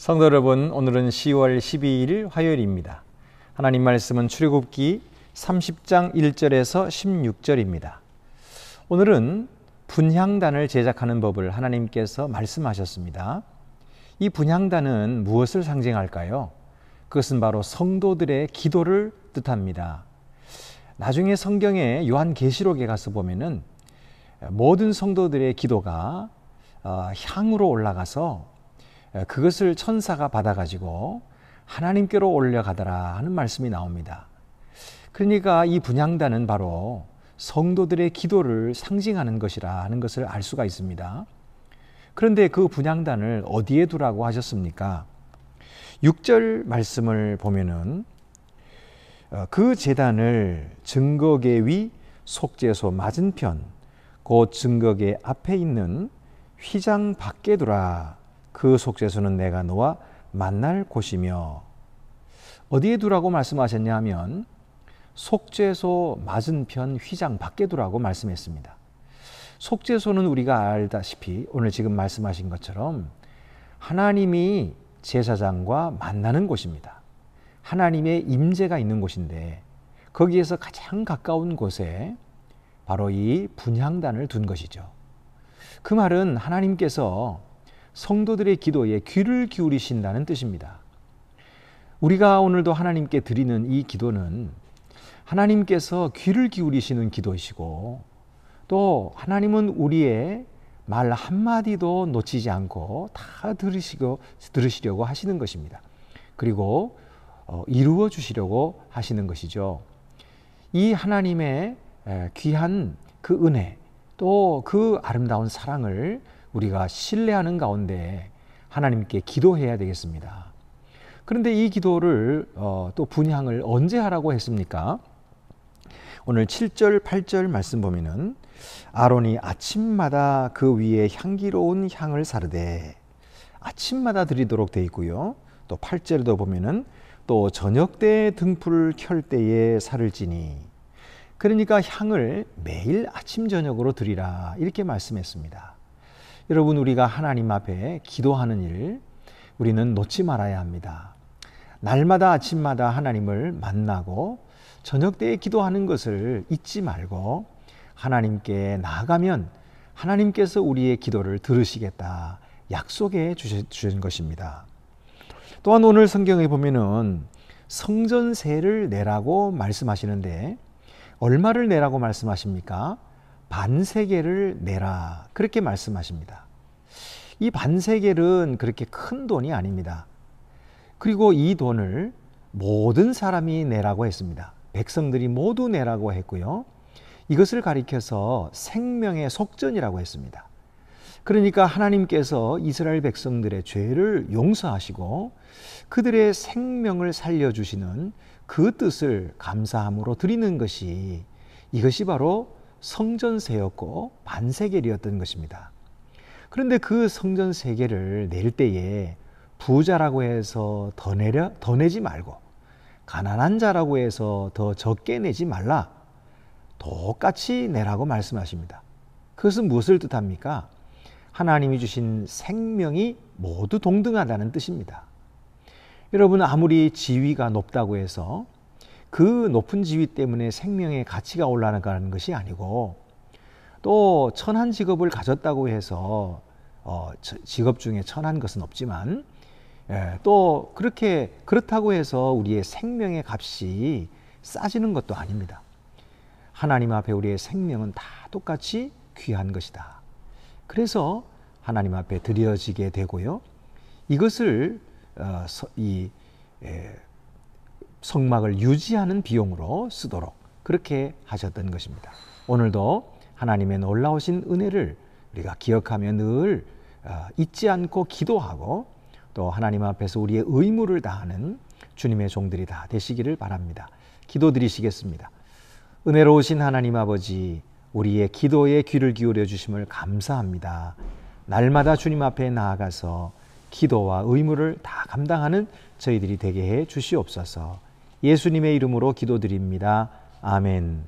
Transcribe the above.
성도 여러분, 오늘은 10월 12일 화요일입니다. 하나님 말씀은 출애굽기 30장 1절에서 16절입니다. 오늘은 분향단을 제작하는 법을 하나님께서 말씀하셨습니다. 이 분향단은 무엇을 상징할까요? 그것은 바로 성도들의 기도를 뜻합니다. 나중에 성경의 요한계시록에 가서 보면은 모든 성도들의 기도가 향으로 올라가서 그것을 천사가 받아가지고 하나님께로 올려가더라 하는 말씀이 나옵니다. 그러니까 이 분향단은 바로 성도들의 기도를 상징하는 것이라 하는 것을 알 수가 있습니다. 그런데 그 분향단을 어디에 두라고 하셨습니까? 6절 말씀을 보면은 그 제단을 증거계 위 속죄소 맞은편 곧 증거계 앞에 있는 휘장 밖에 두라. 그 속죄소는 내가 너와 만날 곳이며. 어디에 두라고 말씀하셨냐 하면 속죄소 맞은편 휘장 밖에 두라고 말씀했습니다. 속죄소는 우리가 알다시피 오늘 지금 말씀하신 것처럼 하나님이 제사장과 만나는 곳입니다. 하나님의 임재가 있는 곳인데 거기에서 가장 가까운 곳에 바로 이 분향단을 둔 것이죠. 그 말은 하나님께서 성도들의 기도에 귀를 기울이신다는 뜻입니다. 우리가 오늘도 하나님께 드리는 이 기도는 하나님께서 귀를 기울이시는 기도이시고 또 하나님은 우리의 말 한마디도 놓치지 않고 다 들으시려고 하시는 것입니다. 그리고 이루어 주시려고 하시는 것이죠. 이 하나님의 귀한 그 은혜 또 그 아름다운 사랑을 우리가 신뢰하는 가운데 하나님께 기도해야 되겠습니다. 그런데 이 기도를 또 분향을 언제 하라고 했습니까? 오늘 7절 8절 말씀 보면은 아론이 아침마다 그 위에 향기로운 향을 사르되, 아침마다 드리도록 되어 있고요. 또 8절도 보면은 또 저녁 때 등불을 켤 때에 사를지니, 그러니까 향을 매일 아침 저녁으로 드리라 이렇게 말씀했습니다. 여러분, 우리가 하나님 앞에 기도하는 일 우리는 놓지 말아야 합니다. 날마다 아침마다 하나님을 만나고 저녁 때에 기도하는 것을 잊지 말고 하나님께 나아가면 하나님께서 우리의 기도를 들으시겠다 약속해 주신 것입니다. 또한 오늘 성경에 보면은 성전세를 내라고 말씀하시는데 얼마를 내라고 말씀하십니까? 반세겔을 내라 그렇게 말씀하십니다. 이 반세겔은 그렇게 큰 돈이 아닙니다. 그리고 이 돈을 모든 사람이 내라고 했습니다. 백성들이 모두 내라고 했고요. 이것을 가리켜서 생명의 속전이라고 했습니다. 그러니까 하나님께서 이스라엘 백성들의 죄를 용서하시고 그들의 생명을 살려주시는 그 뜻을 감사함으로 드리는 것이, 이것이 바로 성전세였고 반세겔이었던 것입니다. 그런데 그 성전세겔을 낼 때에 부자라고 해서 더 내지 말고 가난한 자라고 해서 더 적게 내지 말라, 똑같이 내라고 말씀하십니다. 그것은 무엇을 뜻합니까? 하나님이 주신 생명이 모두 동등하다는 뜻입니다. 여러분, 아무리 지위가 높다고 해서 그 높은 지위 때문에 생명의 가치가 올라가는 것이 아니고, 또 천한 직업을 가졌다고 해서 직업 중에 천한 것은 없지만 또 그렇다고 해서 우리의 생명의 값이 싸지는 것도 아닙니다. 하나님 앞에 우리의 생명은 다 똑같이 귀한 것이다. 그래서 하나님 앞에 드려지게 되고요. 이것을 이 성막을 유지하는 비용으로 쓰도록 그렇게 하셨던 것입니다. 오늘도 하나님의 놀라우신 은혜를 우리가 기억하며 늘 잊지 않고 기도하고 또 하나님 앞에서 우리의 의무를 다하는 주님의 종들이 다 되시기를 바랍니다. 기도드리시겠습니다. 은혜로우신 하나님 아버지, 우리의 기도에 귀를 기울여 주심을 감사합니다. 날마다 주님 앞에 나아가서 기도와 의무를 다 감당하는 저희들이 되게 해 주시옵소서. 예수님의 이름으로 기도드립니다. 아멘.